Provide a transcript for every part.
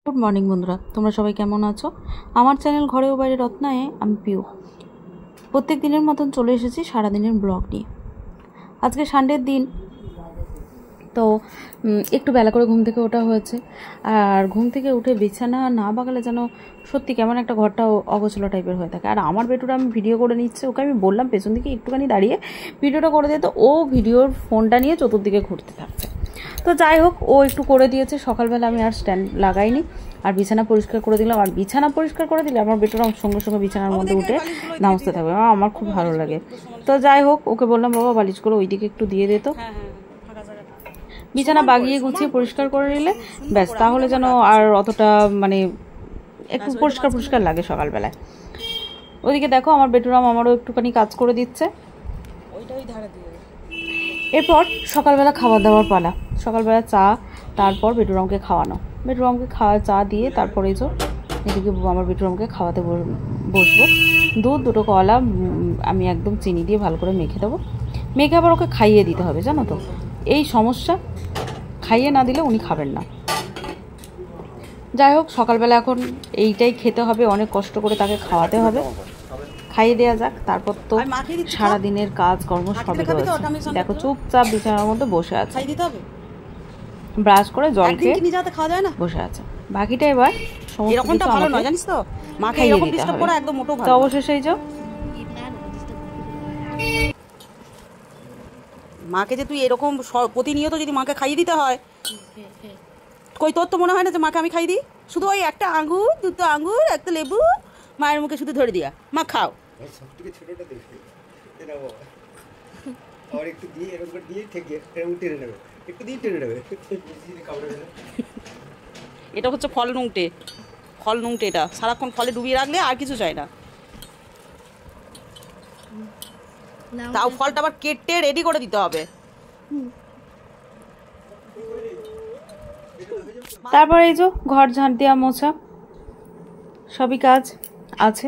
Good morning বন্ধুরা, তোমরা সবাই কেমন আছো? আমার চ্যানেল ঘরে ও বাইরে রত্নায় আমি পিউ প্রত্যেক দিনের মতন চলে এসেছি সারাদিনের ব্লগ নিয়ে। আজকে সানডের দিন, তো একটু বেলা করে ঘুম থেকে ওঠা হয়েছে। আর ঘুম থেকে উঠে বিছানা না বাগালে যেন সত্যি কেমন একটা ঘরটা অগোছলো টাইপের হয়ে থাকে। আর আমার বেটুরা আমি ভিডিও করে নিচ্ছে, ওকে আমি বললাম পেছন দিকে একটুখানি দাঁড়িয়ে ভিডিওটা করে দিয়ে, তো ও ভিডিওর ফোনটা নিয়ে চতুর্দিকে ঘুরতে থাকছে। তো যাই হোক, ও একটু করে দিয়েছে। সকালবেলা আমি আর স্ট্যান্ড লাগাইনি, আর বিছানা পরিষ্কার করে দিলাম। আর বিছানা পরিষ্কার করে দিলে আমার বেটুরা সঙ্গে সঙ্গে বিছানার মধ্যে উঠে নামতে থাকবে, আমার খুব ভালো লাগে। তো যাই হোক, ওকে বললাম বাবা বালিশগুলো ওইদিকে একটু দিয়ে দিত, বিছানা বাগিয়ে গুছিয়ে পরিষ্কার করে নিলে ব্যাস, তাহলে যেন আর অতটা মানে একটু পরিষ্কার পরিষ্কার লাগে সকালবেলায়। ওদিকে দেখো আমার বেটুরাম আমারও একটুখানি কাজ করে দিচ্ছে। এরপর সকালবেলা খাবার দাবার পালা। সকালবেলা চা, তারপর বেটুরামকে খাওয়ানো। বেটুরামকে চা দিয়ে তারপরে এই যে এদিকে আমার বেটুরামকে খাওয়াতে বসবো। দুটো কলা আমি একদম চিনি দিয়ে ভালো করে মেখে দেবো। মেখে আবার ওকে খাইয়ে দিতে হবে, জানো তো এই সমস্যা, খাইয়ে না দিলে উনি খাবেন না। যাই হোক, সকালবেলা এখন এইটাই খেতে হবে, অনেক কষ্ট করে তাকে খাওয়াতে হবে। খাইয়ে দেওয়া যাক, তারপর তো সারাদিনের কাজ কর্ম সবই রয়েছে। দেখো চুপচাপ বিছানার মধ্যে বসে আছে, ব্রাশ করে জল খেয়ে বসে আছে। বাকিটা এবার তো অবশেষে এই যে মাকে যে তুই এরকম প্রতিনিয়ত যদি মাকে খাইয়ে দিতে হয়, কই তোর তো মনে হয় না যে মাকে আমি খাই দিই? শুধু ওই একটা আঙুর, দুটো আঙুর, একটা লেবু মায়ের মুখে শুধু ধরে দিয়া, মা খাও। এটা হচ্ছে ফল নুংটে, এটা সারাক্ষণ ফলে ডুবিয়ে রাখলে আর কিছু চাই না। তাও ফলটা আবার কেটে রেডি করে দিতে হবে। তারপরে এই যে ঘর ঝাঁট দেওয়া মোছা সবই কাজ আছে।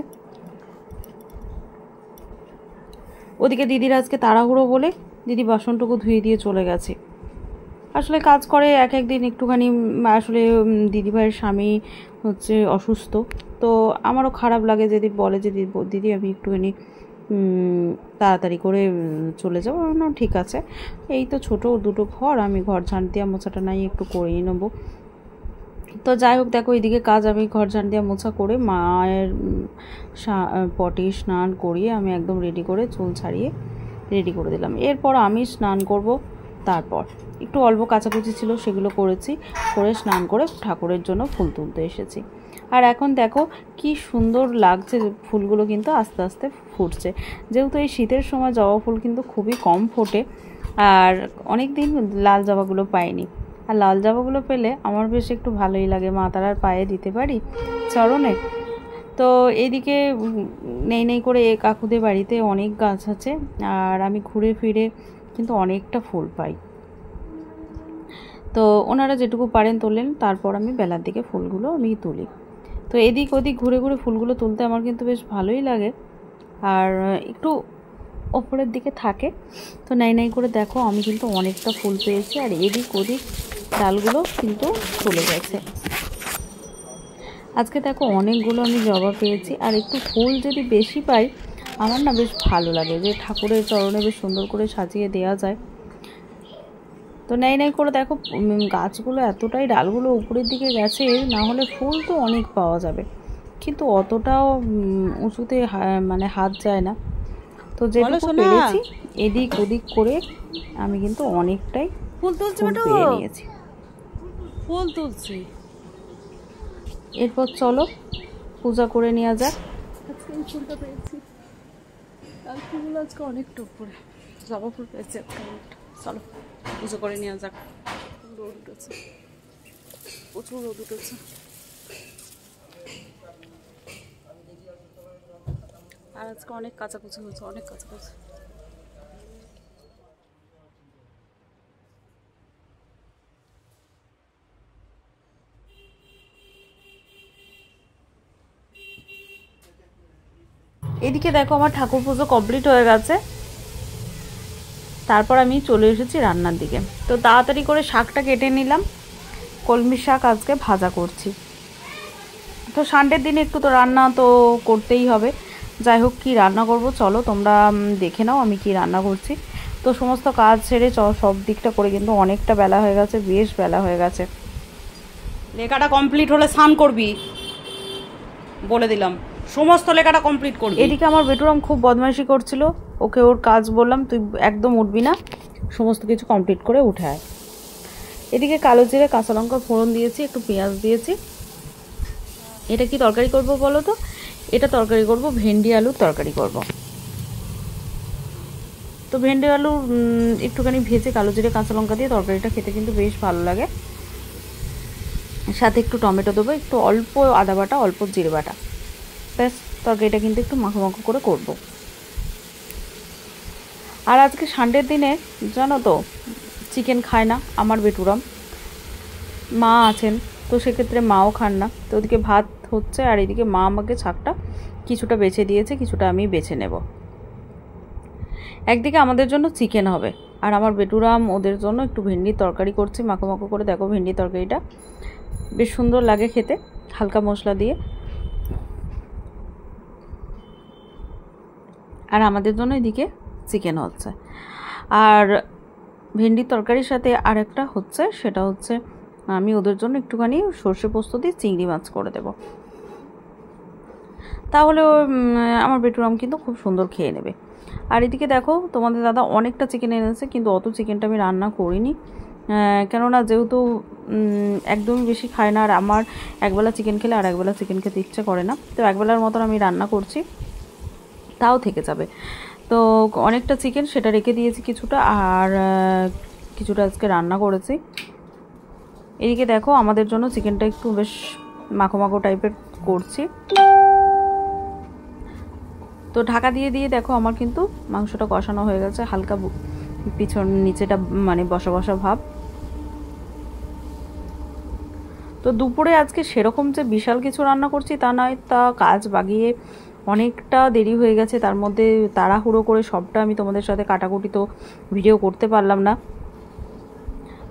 ওদিকে দিদির আজকে তাড়াহুড়ো বলে দিদি বাসনটুকু ধুয়ে দিয়ে চলে গেছে। আসলে কাজ করে এক একদিন একটুখানি, আসলে দিদিভাইয়ের স্বামী হচ্ছে অসুস্থ, তো আমারও খারাপ লাগে যদি বলে যে দিদি আমি একটুখানি তাড়াতাড়ি করে চলে যাবো। না ঠিক আছে, এই তো ছোটো দুটো ঘর, আমি ঘর ঝাঁট দেওয়া মোছাটা নাই একটু করেই নেবো। তো যাই হোক, দেখো এইদিকে কাজ আমি ঘর ঝাঁট দেওয়া মোছা করে মায়ের পটি স্নান করিয়ে আমি একদম রেডি করে চুল ছাড়িয়ে রেডি করে দিলাম। এরপর আমি স্নান করব, তারপর একটু অল্প কাচাকুচি ছিল সেগুলো করেছি, করে স্নান করে ঠাকুরের জন্য ফুল তুলতে এসেছি। আর এখন দেখো কি সুন্দর লাগছে, ফুলগুলো কিন্তু আস্তে আস্তে ফুটছে। যেহেতু এই শীতের সময় জবা ফুল কিন্তু খুবই কম ফোটে, আর অনেক দিন লাল জবাগুলো পাইনি। আর লাল জবাগুলো পেলে আমার বেশ একটু ভালোই লাগে, মা তারার পায়ে দিতে পারি, চরণে। তো এইদিকে নেই করে কাকুদের বাড়িতে অনেক গাছ আছে, আর আমি ঘুরে ফিরে কিন্তু অনেকটা ফুল পাই। তো ওনারা যেটুকু পারেন তোলেন, তারপর আমি বেলার দিকে ফুলগুলো আমি তুলি। তো এদিক ওদিক ঘুরে ঘুরে ফুলগুলো তুলতে আমার কিন্তু বেশ ভালোই লাগে, আর একটু ওপরের দিকে থাকে। তো নাই করে দেখো আমি কিন্তু অনেকটা ফুল পেয়েছি, আর এদিক ওদিক ডালগুলো কিন্তু চলে গেছে। আজকে দেখো অনেকগুলো আমি জবা পেয়েছি, আর একটু ফুল যদি বেশি পাই আমার না বেশ ভালো লাগে, যে ঠাকুরের চরণে বেশ সুন্দর করে সাজিয়ে দেওয়া যায়। তো নাই করে দেখো গাছগুলো এতটাই ডালগুলো উপরের দিকে গেছে, না হলে ফুল তো অনেক পাওয়া যাবে, কিন্তু অতটাও উঁচুতে মানে হাত যায় না। তো যেটুকু পেরেছি এদিক ওদিক করে আমি কিন্তু অনেকটাই ফুল পেয়ে নিয়েছি, ফুল তুলছি। এরপর চলো পূজা করে নেওয়া যাক। আজকে এই ফুলটা পেয়েছি, আর ফুল আজকে অনেকটা উপরে জবা ফুল পেয়েছি আজকে অনেকটা। চলো পুজো করে নেওয়া যাক। রোদ উঠেছে, প্রচুর রোদ উঠেছে। আর আজকে অনেক কাচাকুচি হয়েছে, অনেক কাচাকুচি। এদিকে দেখো আমার ঠাকুর পুজো কমপ্লিট হয়ে গেছে, তারপর আমি চলে এসেছি রান্নার দিকে। তো তাড়াতাড়ি করে শাকটা কেটে নিলাম, কলমি শাক আজকে ভাজা করছি। তো সানডের দিনে একটু তো রান্না তো করতেই হবে। যাই হোক, কী রান্না করব চলো তোমরা দেখে নাও আমি কি রান্না করছি। তো সমস্ত কাজ ছেড়ে সব দিকটা করে কিন্তু অনেকটা বেলা হয়ে গেছে, বেশ বেলা হয়ে গেছে। লেখাটা কমপ্লিট হলে স্নান করবি বলে দিলাম, সমস্ত লেখাটা কমপ্লিট করবি। এদিকে আমার বেটুরাম খুব বদমাইশি করছিল, ওকে ওর কাজ বললাম তুই একদম উঠবি না, সমস্ত কিছু কমপ্লিট করে উঠে আয়। এদিকে কালো জিরে কাঁচা লঙ্কা ফোড়ন দিয়েছি, একটু পেঁয়াজ দিয়েছি। এটা কি তরকারি করব বলো তো? এটা তরকারি করব, ভেন্ডি আলুর তরকারি করব। তো ভেন্ডি আলু একটুখানি ভেজে কালো জিরে কাঁচা লঙ্কা দিয়ে তরকারিটা খেতে কিন্তু বেশ ভালো লাগে। সাথে একটু টমেটো দেবো, একটু অল্প আদা বাটা, অল্প জিরে বাটা, ব্যাস। তরকারিটা কিন্তু একটু মাখো মাখো করে করব। আর আজকে সানডের দিনে জানো তো চিকেন খায় না আমার বেটুরাম, মা আছেন তো সেক্ষেত্রে মাও খান না। তো ওদিকে ভাত হচ্ছে আর এদিকে মা আমাকে শাকটা কিছুটা বেছে দিয়েছে, কিছুটা আমি বেছে নেব। একদিকে আমাদের জন্য চিকেন হবে আর আমার বেটুরাম ওদের জন্য একটু ভেন্ডির তরকারি করছি মাখো মাখো করে। দেখো ভেন্ডির তরকারিটা বেশ সুন্দর লাগে খেতে, হালকা মশলা দিয়ে। আর আমাদের জন্য এদিকে চিকেন হচ্ছে। আর ভেন্ডির তরকারির সাথে আর একটা হচ্ছে, সেটা হচ্ছে আমি ওদের জন্য একটুখানি সর্ষে পোস্ত দিয়ে চিংড়ি মাছ করে দেব, তাহলে আমার বেটুরাম কিন্তু খুব সুন্দর খেয়ে নেবে। আর এদিকে দেখো তোমাদের দাদা অনেকটা চিকেন এনেছে, কিন্তু অত চিকেনটা আমি রান্না করিনি, কেননা যেহেতু একদমই বেশি খায় না। আর আমার একবেলা চিকেন খেলে আর একবেলা চিকেন খেতে ইচ্ছে করে না, তো একবেলার মতন আমি রান্না করছি, তাও থেকে যাবে। তো অনেকটা চিকেন সেটা রেখে দিয়েছি কিছুটা, আর কিছুটা আজকে রান্না করেছি। এদিকে দেখো আমাদের জন্য চিকেনটা একটু বেশ মাখো মাখো টাইপের করছি। তো ঢাকা দিয়ে দিয়ে দেখো আমার কিন্তু মাংসটা কষানো হয়ে গেছে, হালকা পিছন নিচেটা মানে বসা বসা ভাব। তো দুপুরে আজকে সেরকম যে বিশাল কিছু রান্না করছি তা নয়, তা কাজ বাগিয়ে অনেকটা দেরি হয়ে গেছে, তার মধ্যে তাড়াহুড়ো করে সবটা আমি তোমাদের সাথে কাটাকুটি তো ভিডিও করতে পারলাম না।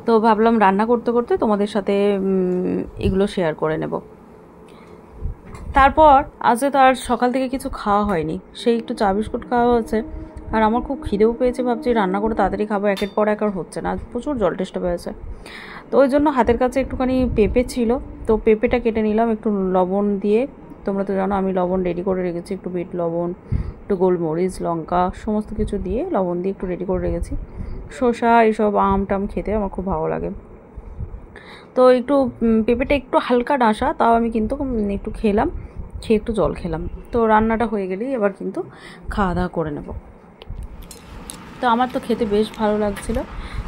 তো ভাবলাম রান্না করতে করতে তোমাদের সাথে এগুলো শেয়ার করে নেব। তারপর আজকে তো আর সকাল থেকে কিছু খাওয়া হয়নি, সেই একটু চা বিস্কুট খাওয়া হয়েছে। আর আমার খুব খিদেও পেয়েছে, ভাবছি রান্না করে তাড়াতাড়ি খাবো, একের পর এক আর হচ্ছে না, প্রচুর জল টেস্ট পেয়েছে। তো ওই জন্য হাতের কাছে একটুখানি পেঁপে ছিল, তো পেঁপেটা কেটে নিলাম একটু লবণ দিয়ে। তোমরা তো জানো আমি লবণ রেডি করে রেখেছি, একটু বিট লবণ, একটু গোলমরিচ, লঙ্কা সমস্ত কিছু দিয়ে লবণ দিয়ে একটু রেডি করে রেখেছি। শসা এসব আম টাম খেতে আমার খুব ভালো লাগে। তো একটু পেঁপেটা একটু হালকা ডাঁসা, তাও আমি কিন্তু একটু খেলাম, খেয়ে একটু জল খেলাম। তো রান্নাটা হয়ে গেলেই এবার কিন্তু খাওয়া দাওয়া করে নেব। তো আমার তো খেতে বেশ ভালো লাগছিল,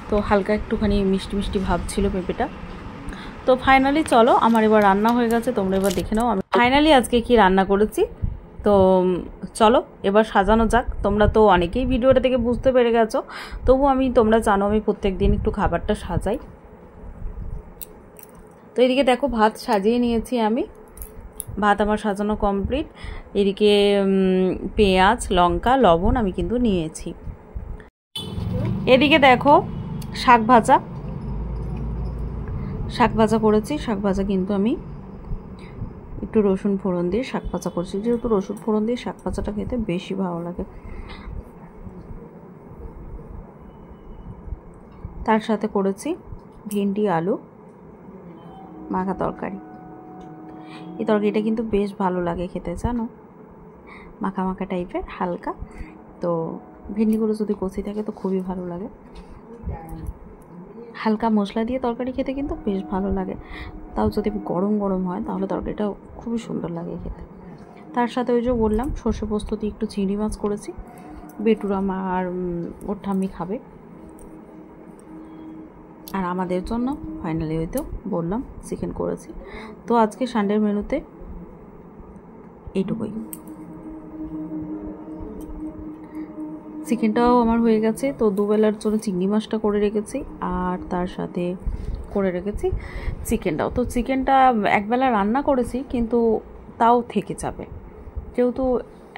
তো হালকা একটুখানি মিষ্টি মিষ্টি ভাব ছিল পেঁপেটা। তো ফাইনালি চলো আমার এবার রান্না হয়ে গেছে, তোমরা এবার দেখে নাও আমি ফাইনালি আজকে কি রান্না করেছি। তো চলো এবার সাজানো যাক। তোমরা তো অনেকেই ভিডিওটা থেকে বুঝতে পেরে গেছো, তবু তোমরা জানো আমি প্রত্যেক দিন একটু খাবারটা সাজাই। তো এদিকে দেখো ভাত সাজিয়ে নিয়েছি আমি, ভাত আমার সাজানো কমপ্লিট। এদিকে পেঁয়াজ, লঙ্কা, লবণ আমি কিন্তু নিয়েছি। এদিকে দেখো শাক ভাজা করেছি। শাক ভাজা কিন্তু আমি একটু রসুন ফোড়ন দিয়ে শাক ভাজা করছি, যেহেতু রসুন ফোড়ন দিয়ে শাক ভাজাটা খেতে বেশি ভালো লাগে। তার সাথে করেছি ভেন্ডি আলু মাখা তরকারি। এই তরকারিটা কিন্তু বেশ ভালো লাগে খেতে, জানো, মাখা মাখা টাইপের হালকা। তো ভেন্ডিগুলো যদি কষি থাকে তো খুবই ভালো লাগে, হালকা মশলা দিয়ে তরকারি খেতে কিন্তু বেশ ভালো লাগে। তাও যদি গরম গরম হয় তাহলে তরকারিটা খুবই সুন্দর লাগে খেতে। তার সাথে ওই যে বললাম সর্ষে পোস্ত দিয়ে একটু চিংড়ি মাছ করেছি, বেটুরাম আর ওর ঠাম্মি খাবে। আর আমাদের জন্য ফাইনালি হয়তো বললাম চিকেন করেছি। তো আজকে সানডের মেনুতে এইটুকুই। চিকেনটাও আমার হয়ে গেছে, তো দুবেলার জন্য চিংড়ি মাছটা করে রেখেছি আর তার সাথে করে রেখেছি চিকেনটাও। তো চিকেনটা একবেলা রান্না করেছি কিন্তু তাও থেকে যাবে, যেহেতু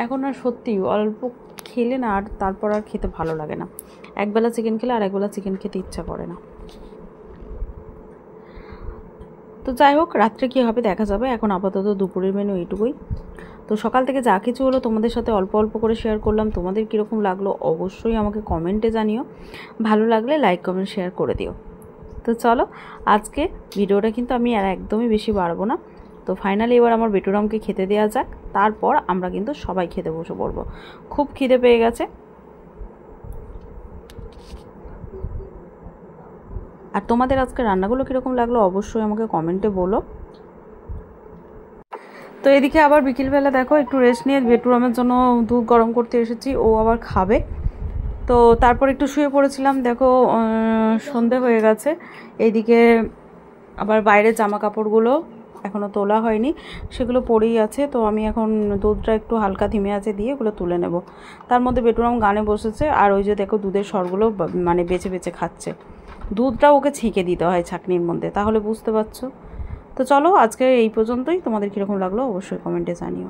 এখন আর সত্যি অল্প খেলে না আর তারপর আর খেতে ভালো লাগে না। একবেলা চিকেন খেলে আর একবেলা চিকেন খেতে ইচ্ছা করে না। তো যাই হোক, রাত্রে কী হবে দেখা যাবে। এখন আপাতত দুপুরের মেনু এইটুকুই। তো সকাল থেকে যা কিছু হলো তোমাদের সাথে অল্প অল্প করে শেয়ার করলাম। তোমাদের কীরকম লাগলো অবশ্যই আমাকে কমেন্টে জানিও। ভালো লাগলে লাইক কমেন্ট শেয়ার করে দিও। তো চলো, আজকে ভিডিওটা কিন্তু আমি আর একদমই বেশি বাড়বো না। তো ফাইনালি এবার আমার বেটুরামকে খেতে দেওয়া যাক, তারপর আমরা কিন্তু সবাই খেতে বসে পড়বো। খুব খিদে পেয়ে গেছে। আর তোমাদের আজকে রান্নাগুলো কীরকম লাগলো অবশ্যই আমাকে কমেন্টে বলো। তো এদিকে আবার বিকেলবেলা দেখো একটু রেস্ট নিয়ে বেটুরামের জন্য দুধ গরম করতে এসেছি, ও আবার খাবে। তো তারপর একটু শুয়ে পড়েছিলাম। দেখো সন্ধে হয়ে গেছে। এইদিকে আবার বাইরের জামা কাপড়গুলো এখনও তোলা হয়নি, সেগুলো পড়েই আছে। তো আমি এখন দুধটা একটু হালকা ধিমে আছে দিয়ে এগুলো তুলে নেব। তার মধ্যে বেটুরাম গানে বসেছে, আর ওই যে দেখো দুধের সরগুলো মানে বেছে বেছে খাচ্ছে। দুধটা ওকে ছেঁকে দিতে হয় ছাঁকনির মধ্যে, তাহলে বুঝতে পারছো। তো চলো, আজকে এই পর্যন্তই। তোমাদের কীরকম লাগলো অবশ্যই কমেন্টে জানিও।